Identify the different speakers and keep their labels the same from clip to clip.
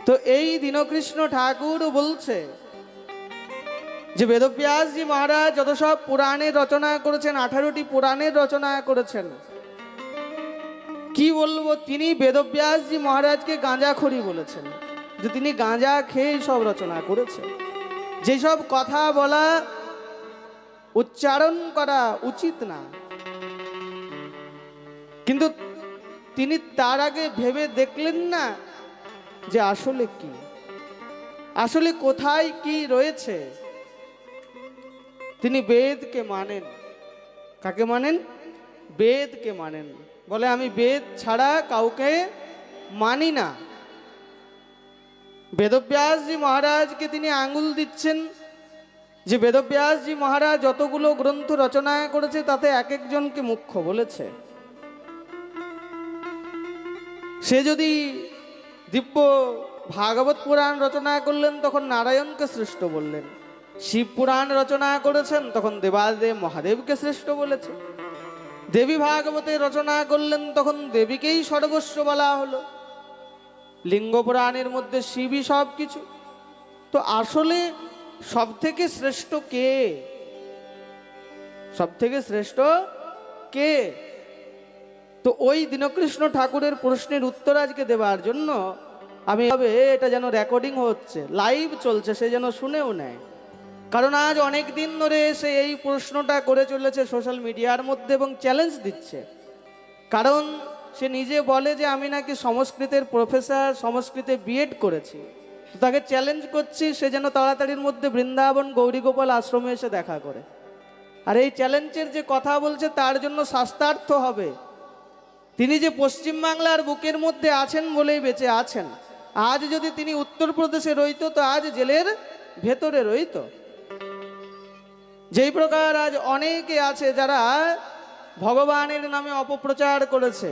Speaker 1: তো এই দীনকৃষ্ণ ঠাকুর বলছে যে বেদব্যাসজি মহারাজ যত সব পুরাণের রচনা করেছেন, 18টি পুরাণের রচনা করেছেন, কি বলবো, তিনি বেদব্যাসজি মহারাজকে গাঁজাখড়ি বলেছেন, যে তিনি গাঁজা খেয়ে সব রচনা করেছেন। যেসব কথা বলা, উচ্চারণ করা উচিত না, কিন্তু তিনি তার আগে ভেবে দেখলেন না যে আসলে কি, আসলে কোথায় কি রয়েছে। তিনি বেদকে মানেন। কাকে মানেন? বেদকে মানেন। বলে আমি বেদ ছাড়া কাউকে মানি না। বেদব্যাসজি মহারাজকে তিনি আঙ্গুল দিচ্ছেন যে বেদব্যাসজি মহারাজ যতগুলো গ্রন্থ রচনা করেছে তাতে এক একজনকে মুখ্য বলেছে। সে যদি দিব্য ভাগবত পুরাণ রচনা করলেন তখন নারায়ণকে শ্রেষ্ঠ বললেন, শিব পুরাণ রচনা করেছেন তখন দেবাদেব মহাদেবকে শ্রেষ্ঠ বলেছে, দেবী ভাগবতে রচনা করলেন তখন দেবীকেই সর্বস্ব বলা হলো, লিঙ্গ পুরাণের মধ্যে শিবই সব কিছু। তো আসলে সব থেকে শ্রেষ্ঠ কে? সব থেকে শ্রেষ্ঠ কে? তো ওই দীনকৃষ্ণ ঠাকুরের প্রশ্নের উত্তর আজকে দেওয়ার জন্য আমি এটা যেন রেকর্ডিং হচ্ছে, লাইভ চলছে, সে যেন শুনেও নেয়। কারণ আজ অনেক দিন ধরে সে এই প্রশ্নটা করে চলেছে সোশ্যাল মিডিয়ার মধ্যে এবং চ্যালেঞ্জ দিচ্ছে। কারণ সে নিজে বলে যে আমি নাকি সংস্কৃতের প্রফেসর, সংস্কৃতে বিএড করেছি। তাকে চ্যালেঞ্জ করছি সে যেন তাড়াতাড়ির মধ্যে বৃন্দাবন গৌরীগোপাল আশ্রমে এসে দেখা করে। আর এই চ্যালেঞ্জের যে কথা বলছে তার জন্য শাস্ত্রার্থ হবে। তিনি যে পশ্চিমবাংলার বুকের মধ্যে আছেন বলেই বেঁচে আছেন। আজ যদি তিনি উত্তরপ্রদেশে রইতো তো আজ জেলের ভেতরে রইতো। যেই প্রকার আজ অনেকে আছে যারা ভগবানের নামে অপপ্রচার করেছে।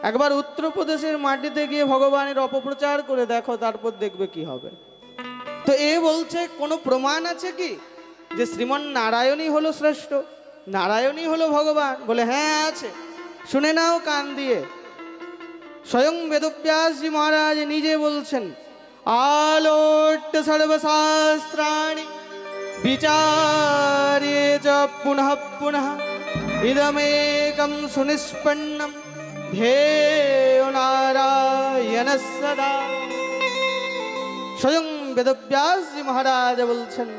Speaker 1: একবার উত্তরপ্রদেশের মাটিতে গিয়ে ভগবানের অপপ্রচার করে দেখো, তারপর দেখবে কি হবে। তো এ বলছে কোনো প্রমাণ আছে কি যে শ্রীমন নারায়ণই হলো শ্রেষ্ঠ, নারায়ণই হলো ভগবান? বলে হ্যাঁ আছে, শুনে নাও কান দিয়ে। স্বয়ং বেদব্যাসজি মহারাজ নিজে বলছেন, আলোট্য সর্বশাস্ত্রাণি বিচার্যে চ পুনঃ পুনঃ ইদমেকং সুনিষ্পন্নম ধ্যেয় নারায়ণ সদা। স্বয়ং বেদব্যাসজি মহারাজ বলছেন,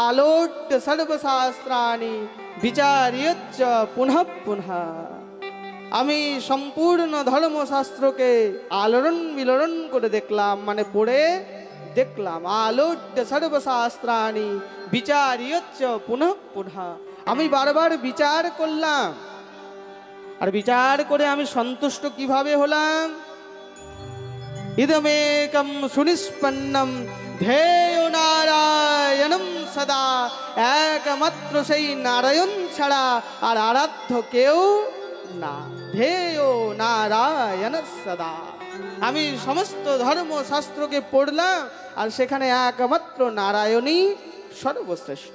Speaker 1: আলোট্য সর্বশাস্ত্রাণি বিচার্যে চ পুনঃ পুনঃ। আমি সম্পূর্ণ ধর্মশাস্ত্রকে আলোড়ন বিলোড়ন করে দেখলাম, মানে পড়ে দেখলাম। আলোট্য সর্বশাস্ত্রাণি বিচার্যে চ পুনঃ পুনঃ। আমি বারবার বিচার করলাম, আর বিচার করে আমি সন্তুষ্ট কিভাবে হলাম? ইদমেকম সুনিষ্পন্নম ধ্যেয় নারায়ণম সদা। একমাত্র সেই নারায়ণ ছাড়া আর আরাধ্য কেউ না। ধ্যেয় নারায়ণ সদা। আমি সমস্ত ধর্মশাস্ত্রকে পড়লাম আর সেখানে একমাত্র নারায়ণই সর্বশ্রেষ্ঠ।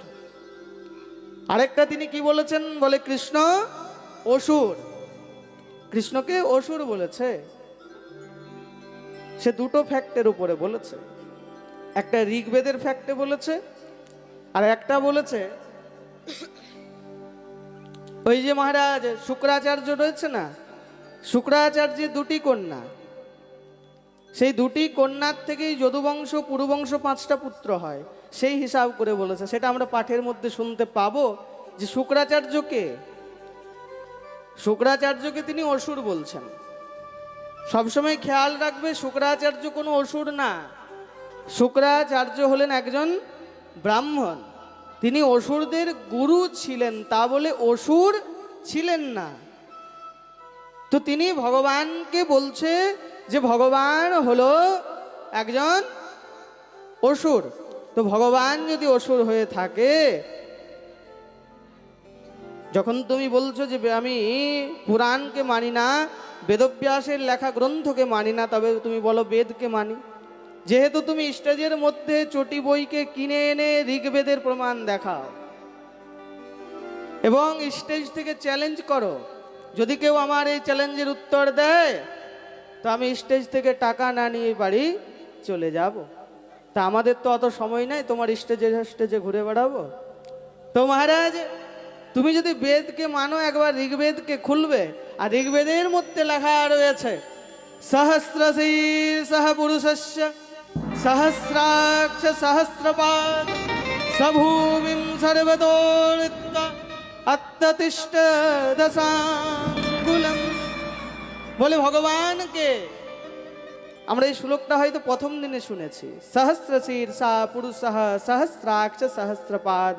Speaker 1: আরেকটা তিনি কি বলেছেন? বলে কৃষ্ণ অসুর। কৃষ্ণকে অসুর বলেছে। সে দুটো ফ্যাক্টের উপরে বলেছে, একটা ঋগ্বেদের ফ্যাক্টে বলেছে, আর একটা বলেছে ওই যে মহারাজ শুক্রাচার্য রয়েছে না, শুক্রাচার্যের দুটি কন্যা, সেই দুটি কন্যার থেকেই যদুবংশ পুরুবংশ 5টা পুত্র হয়, সেই হিসাব করে বলেছে। সেটা আমরা পাঠের মধ্যে শুনতে পাবো যে শুক্রাচার্যকে তিনি অসুর বলছেন। সবসময় খেয়াল রাখবে, শুক্রাচার্য কোনো অসুর না। শুক্রাচার্য হলেন একজন ব্রাহ্মণ। তিনি অসুরদের গুরু ছিলেন, তা বলে অসুর ছিলেন না। তো তিনি ভগবানকে বলছে যে ভগবান হলো একজন অসুর। তো ভগবান যদি অসুর হয়ে থাকে, যখন তুমি বলছো যে আমি পুরাণকে মানি না, বেদব্যাসের লেখা গ্রন্থকে মানি না, তবে তুমি বলো বেদকে মানি। যেহেতু তুমি স্টেজের মধ্যে চটি বইকে কিনে এনে ঋগ্বেদের প্রমাণ দেখাও এবং স্টেজ থেকে চ্যালেঞ্জ করো, যদি কেউ আমার এই চ্যালেঞ্জের উত্তর দেয় তো আমি স্টেজ থেকে টাকা না নিয়ে বাড়ি চলে যাব। তা আমাদের তো অত সময় নাই তোমার স্টেজে স্টেজে ঘুরে বেড়াবো। তো মহারাজ তুমি যদি বেদকে মানো, একবার ঋগ্বেদকে খুলবে, আর ঋগ্বেদের মধ্যে লেখা রয়েছে সহস্রশীর্ষঃ পুরুষস্য সহস্রাক্ষ সহস্রপাদ সভূমিম সর্বতো ঋত্বা অত্যতিষ্ঠ দশাঙ্গুলম। বলে ভগবানকে আমরা এই শ্লোকটা হয়তো প্রথম দিনে শুনেছি। সহস্রশীর্ষা পুরুষঃ সহস্রাক্ষ সহস্রপাদ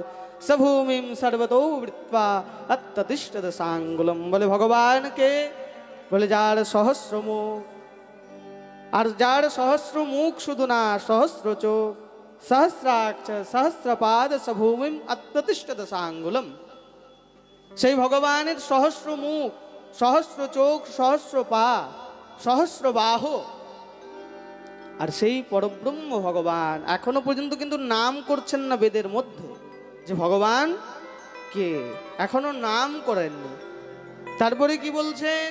Speaker 1: সভূমিম সর্বতো বৃত্বা অত্যতিষ্ঠ দশাঙ্গুলম। বলে ভগবানকে, বলে যার সহস্র মুখ, আর যার সহস্র মুখ শুধু না, সহস্র চোখ, সহস্রাক্ষ সহস্রপাদ সভূমিম অত্যতিষ্ঠ দশাঙ্গুলম। সেই ভগবানের সহস্র মুখ, সহস্র চোখ, সহস্র পা, সহস্র বাহু, আর সেই পরব্রহ্ম ভগবান এখনো পর্যন্ত কিন্তু নাম করছেন না বেদের মধ্যে যে ভগবান কে, এখনো নাম করেননি। তারপরে কি বলছেন?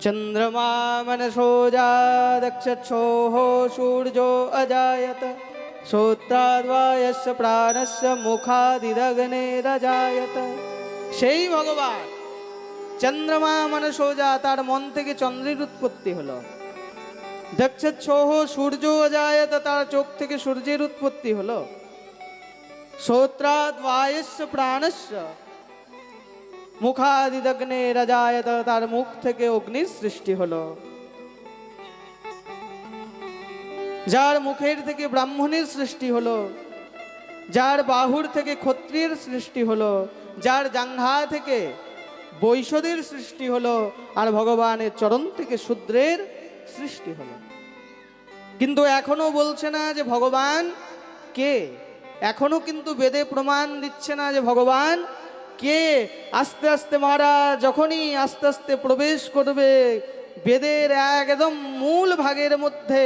Speaker 1: চন্দ্রমা মনসো যাদক্ষোহ সূর্য অজায়ত শ্রোত্রাদ্বায়স্য প্রাণস্য মুখাদিদগ্নেরজায়ত। সেই ভগবান চন্দ্রমা মনসো যা, তার মন থেকে চন্দ্রের উৎপত্তি হলো। দক্ষোহ সূর্য অজায়ত, তার চোখ থেকে সূর্যের উৎপত্তি হলো। শ্রোত্রাদ্বায়স্য প্রাণস্য মুখাদিদগ্নেরজায়ত, তার মুখ থেকে অগ্নির সৃষ্টি হলো। যার মুখের থেকে ব্রাহ্মণের সৃষ্টি হলো, যার বাহুর থেকে ক্ষত্রিয়ের সৃষ্টি হলো, যার জাঙ্ঘা থেকে বৈশ্যদের সৃষ্টি হলো, আর ভগবানের চরণ থেকে শূদ্রের সৃষ্টি হলো। কিন্তু এখনো বলছে না যে ভগবান কে, এখনো কিন্তু বেদে প্রমাণ দিচ্ছে না যে ভগবান কে। আস্তে আস্তে মহারাজ যখনই আস্তে আস্তে প্রবেশ করবে বেদের একদম মূল ভাগের মধ্যে,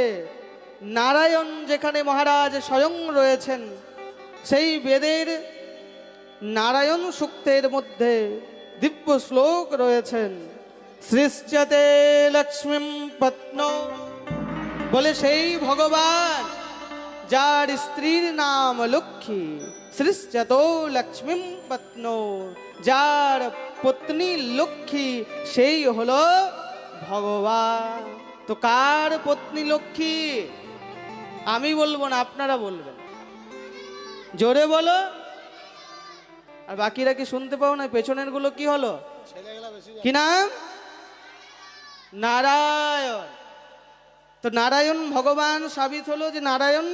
Speaker 1: নারায়ণ যেখানে মহারাজ স্বয়ং রয়েছেন, সেই বেদের নারায়ণ সূক্তের মধ্যে দিব্য শ্লোক রয়েছেন, সৃষ্যতে লক্ষ্মীম পত্ন। বলে সেই ভগবান যার স্ত্রীর নাম লক্ষ্মী, সৃষ্যত লক্ষ্মীম পত্ন, যার পত্নী লক্ষ্মী, সেই হলো ভগবান। তো কার পত্নী লক্ষ্মী? আমি বলবো না, আপনারা বলবেন, জোরে বলো। আর বাকিরা কি শুনতে পাও না? পেছনের গুলো কি হলো? কি নাম? নারায়ণ। তো নারায়ণ ভগবান সাবিত হলো যে নারায়ণ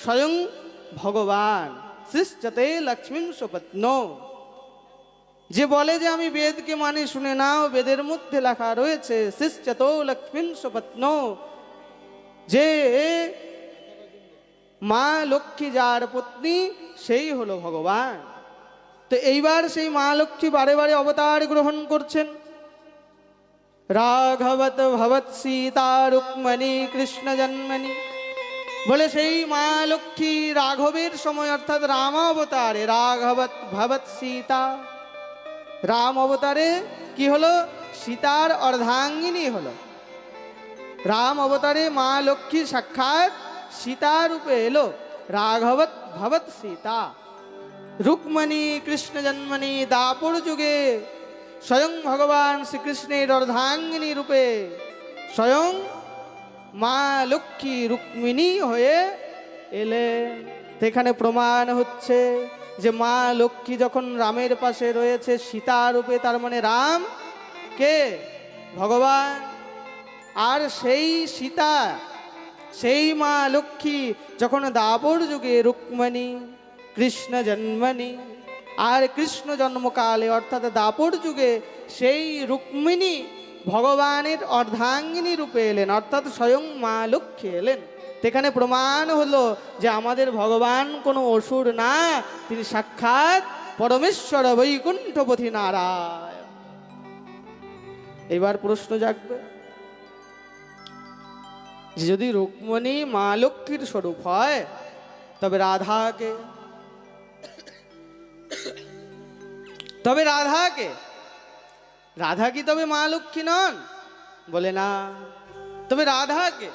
Speaker 1: স্বয়ং ভগবান। সৃষ্যতে লক্ষ্মীম সুপত্ন। যে বলে যে আমি বেদকে মানি, শুনে নাও, বেদের মধ্যে লেখা রয়েছে সৃষ্যত লক্ষ্মীম সুপত্ন, যে মা লক্ষ্মী যার পত্নী সেই হলো ভগবান। তো এইবার সেই মা লক্ষ্মী বারে বারে অবতার গ্রহণ করছেন। রাঘবত ভবৎ সীতা রুক্মণী কৃষ্ণ জন্মনি। বলে সেই মা লক্ষ্মী রাঘবের সময় অর্থাৎ রাম অবতারে রাঘবত ভবৎ সীতা, রাম অবতারে কি হলো? সীতার অর্ধাঙ্গিনী হলো। রাম অবতারে মা লক্ষ্মী সাক্ষাৎ সীতা রূপে এলো। রাঘবত ভবৎ সীতা রুক্মণী কৃষ্ণ জন্মনি। দাপর যুগে স্বয়ং ভগবান শ্রীকৃষ্ণের অর্ধাঙ্গিনী রূপে স্বয়ং মা লক্ষ্মী রুক্মিণী হয়ে এলেন। এখানে প্রমাণ হচ্ছে যে মা লক্ষ্মী যখন রামের পাশে রয়েছে সীতা রূপে, তার মানে রাম কে? ভগবান। আর সেই সীতা, সেই মা লক্ষ্মী যখন দাপর যুগে রুক্মণী কৃষ্ণ জন্মনি, আর কৃষ্ণ জন্মকালে অর্থাৎ দাপর যুগে সেই রুক্মিণী ভগবানের অর্ধাঙ্গিনী রূপে এলেন, অর্থাৎ স্বয়ং মা লক্ষ্মী এলেন। এখানে প্রমাণ হলো যে আমাদের ভগবান কোনো অসুর না, তিনি সাক্ষাৎ পরমেশ্বর বৈকুণ্ঠপতি নারায়ণ। এবার প্রশ্ন জাগবে যে যদি রুক্মিণী মা লক্ষ্মীর স্বরূপ হয় তবে রাধাকে, রাধা কি তবে মা লক্ষ্মী নন? বলে না। তবে রাধাকে?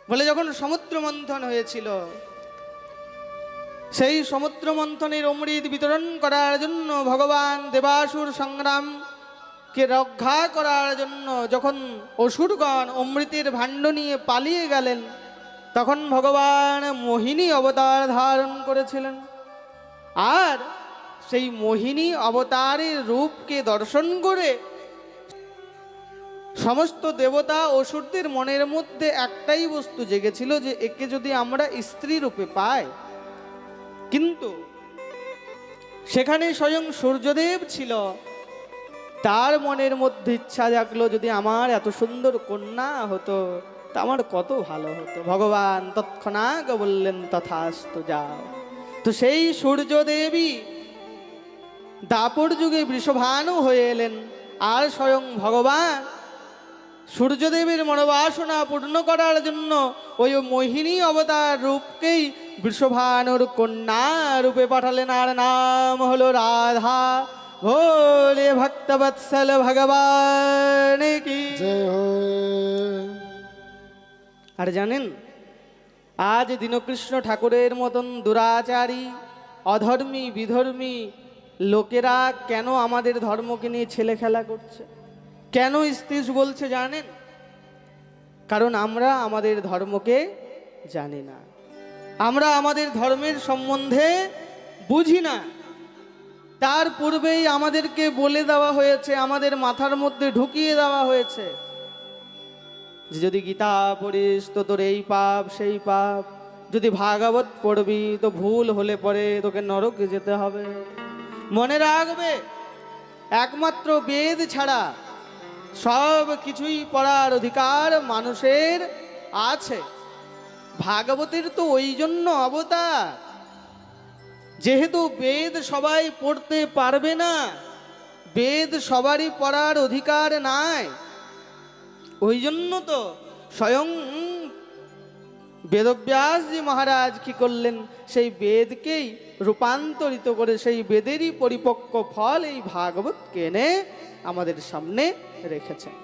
Speaker 1: বলে যখন সমুদ্র মন্থন হয়েছিল, সেই সমুদ্র মন্থনের অমৃত বিতরণ করার জন্য ভগবান দেবাসুর সংগ্রামকে রক্ষা করার জন্য যখন অসুরগণ অমৃতের ভাণ্ড নিয়ে পালিয়ে গেলেন, তখন ভগবান মোহিনী অবতার ধারণ করেছিলেন। আর সেই মোহিনী অবতারের রূপকে দর্শন করে সমস্ত দেবতা অসুরদের মনের মধ্যে একটাই বস্তু জেগেছিল, যে একে যদি আমরা স্ত্রী রূপে পাই। কিন্তু সেখানে স্বয়ং সূর্যদেব ছিল, তার মনের মধ্যে ইচ্ছা জাগলো, যদি আমার এত সুন্দর কন্যা হতো তা আমার কত ভালো হতো। ভগবান তৎক্ষণাৎ বললেন তথাস্তু, যাও। তো সেই সূর্যদেবী দাপর যুগে বৃষভানু হয়ে এলেন, আর স্বয়ং ভগবান সূর্যদেবের মনোবাসনা পূর্ণ করার জন্য ওই মোহিনী অবতার রূপকেই বৃষভানুর কন্যা রূপে পাঠালেন, আর নাম হলো রাধা। ভোলে ভক্তবৎসল ভগবান কি
Speaker 2: জয় হো।
Speaker 1: আর জানেন, আজ দীনকৃষ্ণ ঠাকুরের মতন দুরাচারী অধর্মী বিধর্মী লোকেরা কেন আমাদের ধর্মকে নিয়ে ছেলে খেলা করছে, কেন স্থির বলছে জানেন? কারণ আমরা আমাদের ধর্মকে জানি না, আমরা আমাদের ধর্মের সম্বন্ধে বুঝি না। তার পূর্বেই আমাদেরকে বলে দেওয়া হয়েছে, আমাদের মাথার মধ্যে ঢুকিয়ে দেওয়া হয়েছে যে যদি গীতা পড়িস তো তোর এই পাপ সেই পাপ, যদি ভাগবত পড়বি তো ভুল হলে পরে তোকে নরকে যেতে হবে। মনে রাখবে, একমাত্র বেদ ছাড়া সব কিছুই পড়ার অধিকার মানুষের আছে। ভাগবতের তো ওই জন্য অবতার, যেহেতু বেদ সবাই পড়তে পারবে না, বেদ সবারই পড়ার অধিকার নাই, ওই জন্য তো স্বয়ং বেদব্যাসজি মহারাজ কি করলেন, সেই বেদকেই রূপান্তরিত করে সেই বেদেরই পরিপক্ক ফল এই ভাগবতকে এনে আমাদের সামনে রেখেছেন।